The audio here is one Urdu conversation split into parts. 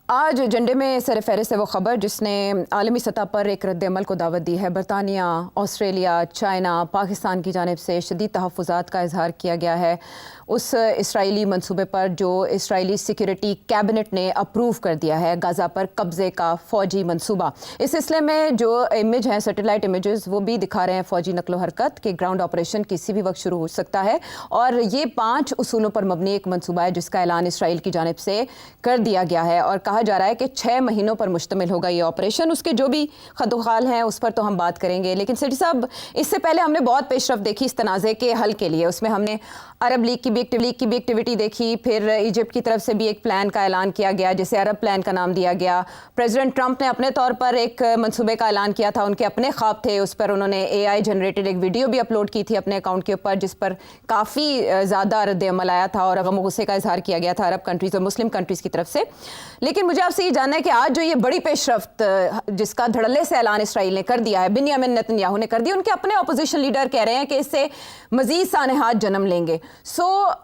آج ایجنڈے میں سر فہرست ہے وہ خبر جس نے عالمی سطح پر ایک رد عمل کو دعوت دی ہے۔ برطانیہ، آسٹریلیا، چائنا، پاکستان کی جانب سے شدید تحفظات کا اظہار کیا گیا ہے اس اسرائیلی منصوبے پر جو اسرائیلی سیکیورٹی کیبنٹ نے اپروو کر دیا ہے، غزہ پر قبضے کا فوجی منصوبہ۔ اس سلسلے میں جو امیج ہیں، سیٹلائٹ امیجز، وہ بھی دکھا رہے ہیں فوجی نقل و حرکت کہ گراؤنڈ آپریشن کسی بھی وقت شروع ہو سکتا ہے، اور یہ 5 اصولوں پر مبنی ایک منصوبہ ہے جس کا اعلان اسرائیل کی جانب سے کر دیا گیا ہے، اور کہا جا رہا ہے کہ 6 مہینوں پر مشتمل ہوگا یہ آپریشن۔ اس کے جو بھی خد و خال ہیں اس پر تو ہم بات کریں گے، لیکن سیٹی صاحب اس سے پہلے ہم نے بہت پیش رفت دیکھی اس تنازع کے حل کے لیے۔ اس میں ہم نے عرب لیگ کی بھی ایکٹیویٹی دیکھی، پھر ایجپٹ کی طرف سے بھی ایک پلان کا اعلان کیا گیا جسے عرب پلان کا نام دیا گیا۔ پریزیڈنٹ ٹرمپ نے اپنے طور پر ایک منصوبے کا اعلان کیا تھا، ان کے اپنے خواب تھے، اس پر انہوں نے AI جنریٹڈ ایک ویڈیو بھی اپلوڈ کی تھی اپنے اکاؤنٹ کے اوپر جس پر کافی زیادہ رد عمل آیا تھا اور غم و غصے کا اظہار کیا گیا تھا عرب کنٹریز اور مسلم کنٹریز کی طرف سے۔ لیکن مجھے آپ سے یہ جاننا ہے کہ آج جو یہ بڑی پیش رفت جس کا دھڑلے سے اعلان اسرائیل نے کر دیا ہے، بنیامین نیتن یاہو نے کر دیا، ان کے اپنے اپوزیشن لیڈر کہہ رہے ہیں کہ اس سے مزید سانحات جنم لیں گے۔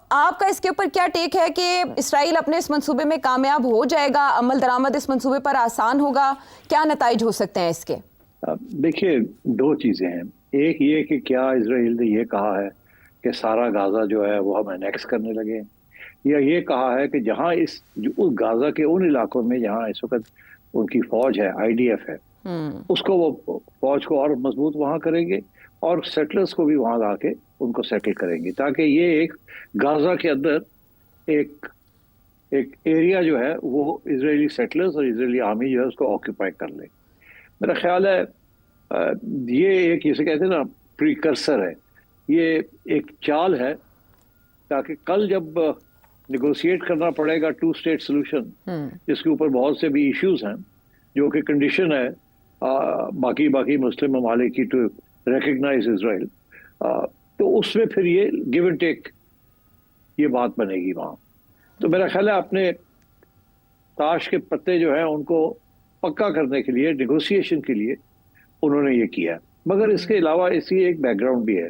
آپ کا اس کے اوپر کیا ٹیک ہے کہ اسرائیل اپنے اس منصوبے میں کامیاب ہو جائے گا؟ عمل درآمد اس منصوبے پر آسان ہوگا؟ کیا نتائج ہو سکتے ہیں اس کے؟ دیکھیے، 2 چیزیں ہیں۔ ایک یہ کہ کیا اسرائیل نے یہ کہا ہے کہ سارا غازہ جو ہے وہ ہم انیکس کرنے لگے، یا یہ کہا ہے کہ جہاں اس غازہ کے ان علاقوں میں جہاں اس وقت ان کی فوج ہے، IDF ہے، اس کو وہ فوج کو اور مضبوط وہاں کریں گے اور سیٹلرز کو بھی وہاں لا کے ان کو سیٹل کریں گے، تاکہ یہ ایک غازہ کے اندر ایک ایریا جو ہے وہ اسرائیلی سیٹلرز اور اسرائیلی آرمی جو ہے اس کو آکوپائی کر لے۔ میرا خیال ہے یہ ایک جسے کہتے ہیں نا پریکرسر ہے، یہ ایک چال ہے تاکہ کل جب نیگوشیٹ کرنا پڑے گا 2 اسٹیٹ سولوشن، جس کے اوپر بہت سے بھی ایشوز ہیں، جو کہ کنڈیشن ہے باقی مسلم ممالک کی ٹو ریکگنائز اسرائیل، تو اس میں پھر یہ گیو اینڈ ٹیک یہ بات بنے گی وہاں۔ تو میرا خیال ہے اپنے تاش کے پتے جو ہیں ان کو پکا کرنے کے لیے، نیگوسیشن کے لیے انہوں نے یہ کیا۔ مگر اس کے علاوہ اس کی ایک بیک گراؤنڈ بھی ہے۔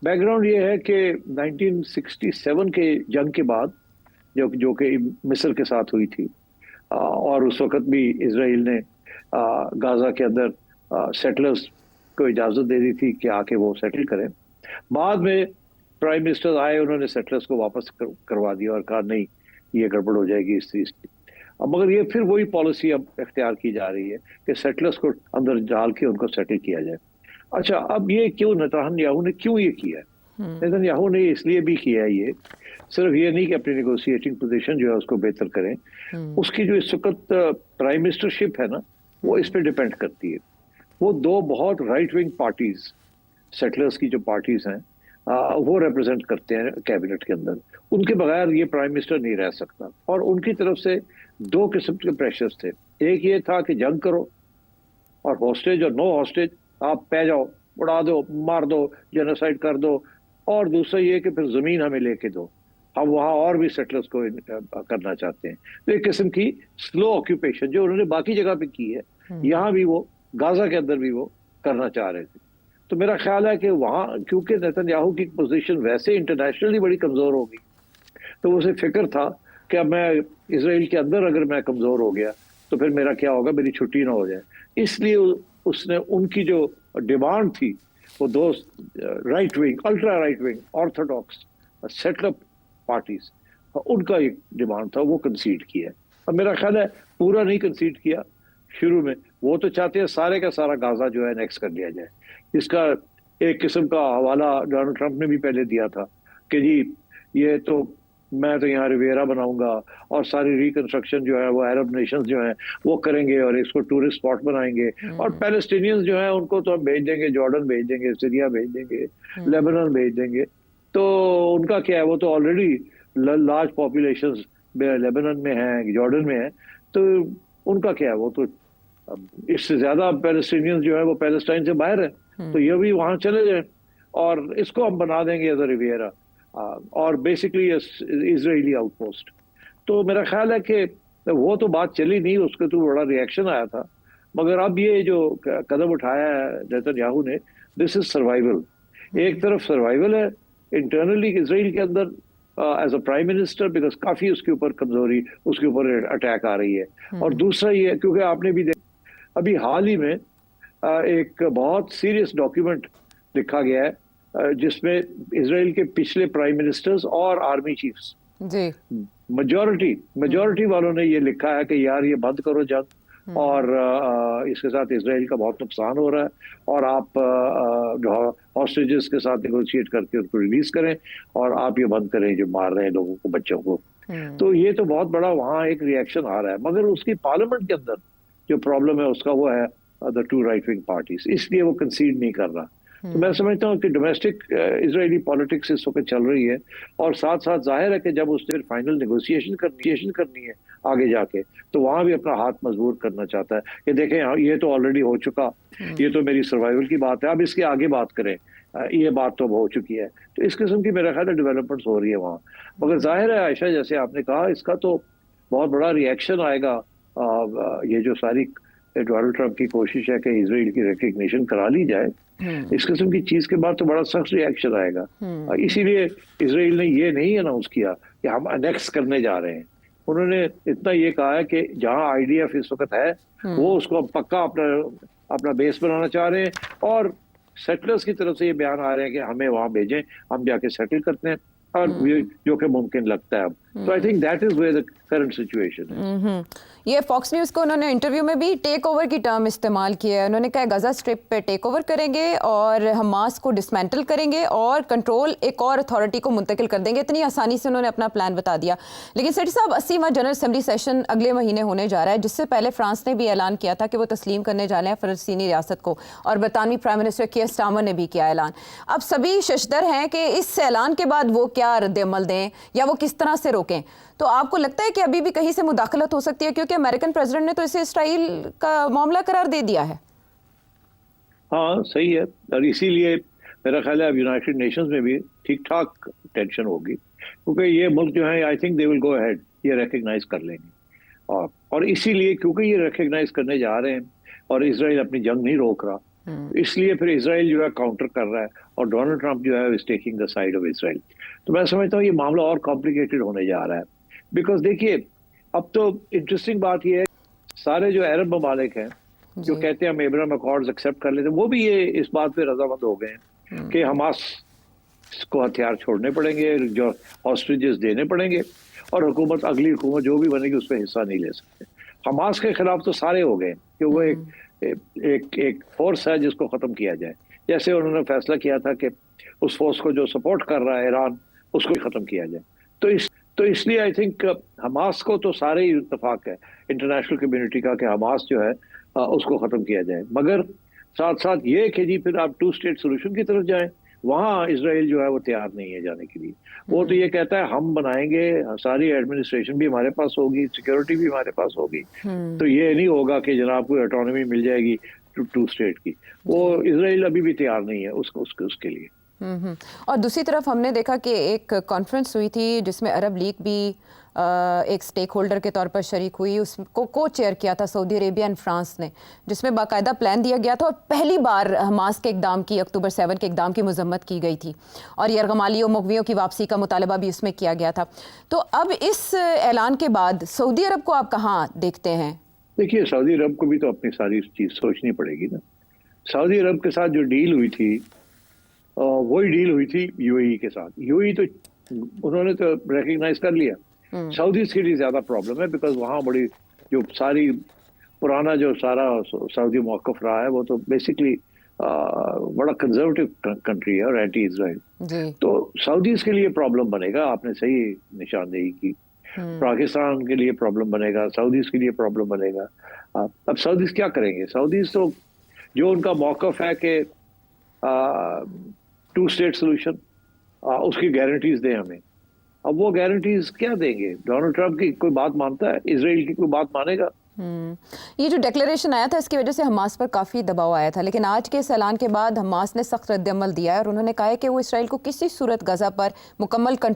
بیک گراؤنڈ یہ ہے کہ 1967 کے جنگ کے بعد جو کہ مصر کے ساتھ ہوئی تھی، اور اس وقت بھی اسرائیل نے غازہ کے اندر سیٹلرز کو اجازت دے دی تھی کہ آ کے وہ سیٹل کریں۔ بعد میں پرائم منسٹر آئے، انہوں نے سیٹلرز کو واپس کروا دیا اور کہا نہیں، یہ گڑبڑ ہو جائے گی اس چیز کی۔ مگر یہ پھر وہی پالیسی اب اختیار کی جا رہی ہے کہ سیٹلرز کو اندر ڈال کے ان کو سیٹل کیا جائے۔ اچھا، اب یہ کیوں نیتن یاہو نے کیوں یہ کیا ہے؟ نیتن یاہو نے اس لیے بھی کیا ہے، یہ صرف یہ نہیں کہ اپنی نیگوشیٹنگ پوزیشن جو ہے اس کو بہتر کریں، اس کی جو اس وقت پرائم منسٹر شپ ہے نا، وہ اس پہ ڈیپینڈ کرتی ہے۔ وہ 2 بہت رائٹ ونگ پارٹیز، سیٹلرز کی جو پارٹیز ہیں، وہ ریپرزینٹ کرتے ہیں کیبنٹ کے اندر۔ ان کے بغیر یہ پرائم منسٹر نہیں رہ سکتا، اور ان کی طرف سے 2 قسم کے پریشرز تھے۔ ایک یہ تھا کہ جنگ کرو اور ہاسٹیج اور نو ہاسٹیج، آپ پہ جاؤ، اڑا دو، مار دو، جینوسائیڈ کر دو، اور دوسرا یہ کہ پھر زمین ہمیں لے کے دو، ہم وہاں اور بھی سیٹلرز کو کرنا چاہتے ہیں۔ تو ایک قسم کی سلو آکوپیشن جو انہوں نے باقی جگہ پہ کی ہے، یہاں بھی وہ غازہ کے اندر بھی وہ کرنا چاہ رہے تھے۔ تو میرا خیال ہے کہ وہاں کیونکہ نیتن یاہو کی پوزیشن ویسے انٹرنیشنلی بڑی کمزور ہوگی، تو اسے فکر تھا کہ اب میں اسرائیل کے اندر اگر میں کمزور ہو گیا تو پھر میرا کیا ہوگا، میری چھٹی نہ ہو جائے۔ اس لیے اس نے ان کی جو ڈیمانڈ تھی، وہ 2 right wing, ultra right wing, orthodox settle up parties, ان کا ایک ڈیمانڈ تھا، وہ کنسیڈ کیا۔ اب میرا خیال ہے پورا نہیں کنسیڈ کیا شروع میں، وہ تو چاہتے ہیں سارے کا سارا غازہ جو ہے نیکس کر لیا جائے، جس کا ایک قسم کا حوالہ ڈونلڈ ٹرمپ نے بھی پہلے دیا تھا کہ جی یہ تو میں تو یہاں ریویرا بناؤں گا اور ساری ریکنسٹرکشن جو ہے وہ عرب نیشنز جو ہیں وہ کریں گے اور اس کو ٹورسٹ اسپاٹ بنائیں گے، اور پیلسٹینینز جو ہیں ان کو تو ہم بھیج دیں گے، جارڈن بھیج دیں گے، سیریا بھیج دیں گے، لیبنان بھیج دیں گے۔ تو ان کا کیا ہے، وہ تو آلریڈی لارج پاپولیشنز لیبنان میں ہیں، جارڈن میں ہیں، تو ان کا کیا ہے، وہ تو اس سے زیادہ پیلسٹینینز جو ہیں وہ پیلسٹائن سے باہر ہیں، تو یہ بھی وہاں چلے جائیں اور اس کو ہم بنا دیں گے ایز اے ریویرا، اور بیسکلی اسرائیلی آؤٹ پوسٹ۔ تو میرا خیال ہے کہ وہ تو بات چلی نہیں، اس کے تو بڑا ریئیکشن آیا تھا، مگر اب یہ جو قدم اٹھایا ہے نیتن یاہو نے، دس از سروائیول۔ ایک طرف سروائیول ہے انٹرنلی اسرائیل کے اندر، as a prime minister because کافی اس کے اوپر کمزوری، اس کے اوپر اٹیک آ رہی ہے. اور دوسرا یہ کیونکہ آپ نے بھی ابھی حال ہی میں ایک بہت سیریس ڈاکیومنٹ لکھا گیا ہے جس میں اسرائیل کے پچھلے پرائم منسٹرز اور آرمی چیفز جی میجورٹی والوں نے یہ لکھا ہے کہ یار یہ بند کرو جنگ، اور اس کے ساتھ اسرائیل کا بہت نقصان ہو رہا ہے، اور آپ جو ہاسٹیجز کے ساتھ نیگوشیٹ کر کے ان کو ریلیز کریں، اور آپ یہ بند کریں جو مار رہے ہیں لوگوں کو، بچوں کو. تو یہ تو بہت بڑا وہاں ایک ریئیکشن آ رہا ہے. مگر اس کی پارلیمنٹ کے اندر جو پرابلم ہے اس کا وہ ہے the two right wing parties، اس لیے وہ کنسیڈ نہیں کر رہا. تو میں سمجھتا ہوں کہ ڈومیسٹک اسرائیلی پالیٹکس اس وقت چل رہی ہے، اور ساتھ ساتھ ظاہر ہے کہ جب اس نے فائنل نیگوسیشن کرنی ہے آگے جا کے، تو وہاں بھی اپنا ہاتھ مضبوط کرنا چاہتا ہے کہ دیکھیں یہ تو آلریڈی ہو چکا، یہ تو میری سروائیول کی بات ہے، اب اس کے آگے بات کریں، یہ بات تو ہو چکی ہے. تو اس قسم کی میرا خیال ہے ڈیولپمنٹس ہو رہی ہے وہاں. مگر ظاہر ہے عائشہ جیسے آپ نے کہا، اس کا تو بہت بڑا ریئیکشن آئے گا. یہ جو ساری ڈونلڈ ٹرمپ کی کوشش ہے کہ اسرائیل کی ریکگنیشن کرا لی جائے، اس قسم کی چیز کے بعد تو بڑا سخت ریئیکشن آئے گا. اسی لیے اسرائیل نے یہ نہیں اناؤنس کیا کہ ہم انیکس کرنے جا رہے ہیں. انہوں نے اتنا یہ کہا ہے کہ جہاں IDF اس وقت ہے وہ اس کو پکا اپنا بیس بنانا چاہ رہے ہیں، اور سیٹلرز کی طرف سے یہ بیان آ رہے ہیں کہ ہمیں وہاں بھیجیں، ہم جا کے سیٹل کرتے ہیں، اور جو کہ ممکن لگتا ہے اب. تو I think that is where the current situation ہے. یہ فاکس نیوز کو انہوں نے انٹرویو میں بھی ٹیک اوور کی ٹرم استعمال کیا ہے. انہوں نے کہا غزہ اسٹرپ پہ ٹیک اوور کریں گے اور حماس کو ڈسمینٹل کریں گے اور کنٹرول ایک اور اتھارٹی کو منتقل کر دیں گے. اتنی آسانی سے انہوں نے اپنا پلان بتا دیا. لیکن سیٹھی صاحب 80واں جنرل اسمبلی سیشن اگلے مہینے ہونے جا رہا ہے، جس سے پہلے فرانس نے بھی اعلان کیا تھا کہ وہ تسلیم کرنے جا رہے ہیں فلسطینی ریاست کو، اور برطانوی پرائم منسٹر کیئر سٹارمر نے بھی کیا اعلان. اب سبھی ششدر ہیں کہ اس اعلان کے بعد وہ کیا رد عمل دیں یا وہ کس طرح سے روکیں. تو آپ کو لگتا ہے کہ ابھی بھی کہیں سے مداخلت ہو سکتی ہے، کیونکہ امریکن پریزیڈنٹ نے تو اسے اسرائیل کا معاملہ قرار دے دیا ہے؟ ہاں صحیح ہے، اور اسی لیے میرا خیال ہے اب یونائٹڈ نیشنز میں بھی ٹھیک ٹھاک ٹینشن ہوگی، کیونکہ یہ ملک جو ہے I think they will go ahead, یہ ریکگنائز کر لیں گے. اور اسی لیے کیونکہ یہ ریکگنائز کرنے جا رہے ہیں اور اسرائیل اپنی جنگ نہیں روک رہا، اس لیے پھر اسرائیل جو ہے کاؤنٹر کر رہا ہے، اور ڈونلڈ ٹرمپ جو ہے is taking the side of Israel. تو میں سمجھتا ہوں یہ معاملہ اور کمپلیکیٹڈ ہونے جا رہا ہے. بیکاز دیکھیے اب تو انٹرسٹنگ بات یہ ہے، سارے جو عرب ممالک ہیں جو کہتے ہیں ہم ابراہیم اکارڈز ایکسیپٹ کر لیتے ہیں، وہ بھی یہ اس بات پہ رضامند ہو گئے ہیں کہ حماس کو ہتھیار چھوڑنے پڑیں گے، جو ہاسٹیجز دینے پڑیں گے، اور اگلی حکومت جو بھی بنے گی اس پہ حصہ نہیں لے سکتے. حماس کے خلاف تو سارے ہو گئے کہ وہ ایک فورس ہے جس کو ختم کیا جائے. جیسے انہوں نے فیصلہ کیا تھا کہ اس فورس کو جو سپورٹ کر رہا ہے ایران، اس کو ختم کیا جائے. تو اس لیے آئی تھنک حماس کو تو سارے ہی اتفاق ہے انٹرنیشنل کمیونٹی کا کہ حماس جو ہے اس کو ختم کیا جائے. مگر ساتھ ساتھ یہ کہ جی پھر آپ 2 اسٹیٹ سولوشن کی طرف جائیں، وہاں اسرائیل جو ہے وہ تیار نہیں ہے جانے کے لیے. وہ تو یہ کہتا ہے ہم بنائیں گے، ساری ایڈمنسٹریشن بھی ہمارے پاس ہوگی، سیکورٹی بھی ہمارے پاس ہوگی، تو یہ نہیں ہوگا کہ جناب کو آٹونومی مل جائے گی 2 اسٹیٹ کی. وہ اسرائیل ابھی بھی تیار نہیں ہے اس کے لیے. اور دوسری طرف ہم نے دیکھا کہ ایک کانفرنس ہوئی تھی جس میں عرب لیگ بھی ایک سٹیک ہولڈر کے طور پر شریک ہوئی. اس کو کو چیئر کیا تھا سعودی عربیہ اور فرانس نے، جس میں باقاعدہ پلان دیا گیا تھا، اور پہلی بار حماس کے اقدام کی، اکتوبر 7 کے اقدام کی مذمت کی گئی تھی، اور یرغمالی و مغویوں کی واپسی کا مطالبہ بھی اس میں کیا گیا تھا. تو اب اس اعلان کے بعد سعودی عرب کو آپ کہاں دیکھتے ہیں؟ دیکھیے سعودی عرب کو بھی تو اپنی ساری چیز سوچنی پڑے گی نا. سعودی عرب کے ساتھ جو ڈیل ہوئی تھی وہی ڈیل ہوئی تھی UAE کے ساتھ. UAE تو انہوں نے تو ریکگنائز کر لیا. سعودیز کے لیے زیادہ پرابلم ہے، بیکاز وہاں بڑی جو ساری پرانا جو سارا سعودی موقف رہا ہے وہ تو بیسکلی بڑا کنزرویٹو کنٹری ہے اور اینٹی اسرائیل. تو سعودیز کے لیے پرابلم بنے گا. آپ نے صحیح نشاندہی کی. پاکستان کے لیے پرابلم بنے گا، سعودیز کے لیے پرابلم بنے گا. اب سعودیز کیا کریں گے؟ سعودیز تو جو ان کا موقف ہے کہ 2 اسٹیٹ سولوشن، اس کی گارنٹیز دیں ہمیں. اب وہ گارنٹیز کیا دیں گے؟ ڈونلڈ ٹرمپ کی کوئی بات مانتا ہے؟ اسرائیل کی کوئی بات مانے گا؟ یہ جو ڈکلیریشن آیا تھا اس کی وجہ سے حماس پر کافی دباؤ آیا تھا، لیکن آج کے اس اعلان کے بعد حماس نے سخت رد عمل دیا ہے، اور انہوں نے کہا ہے کہ وہ اسرائیل کو کسی صورت غزہ پر مکمل کنٹرول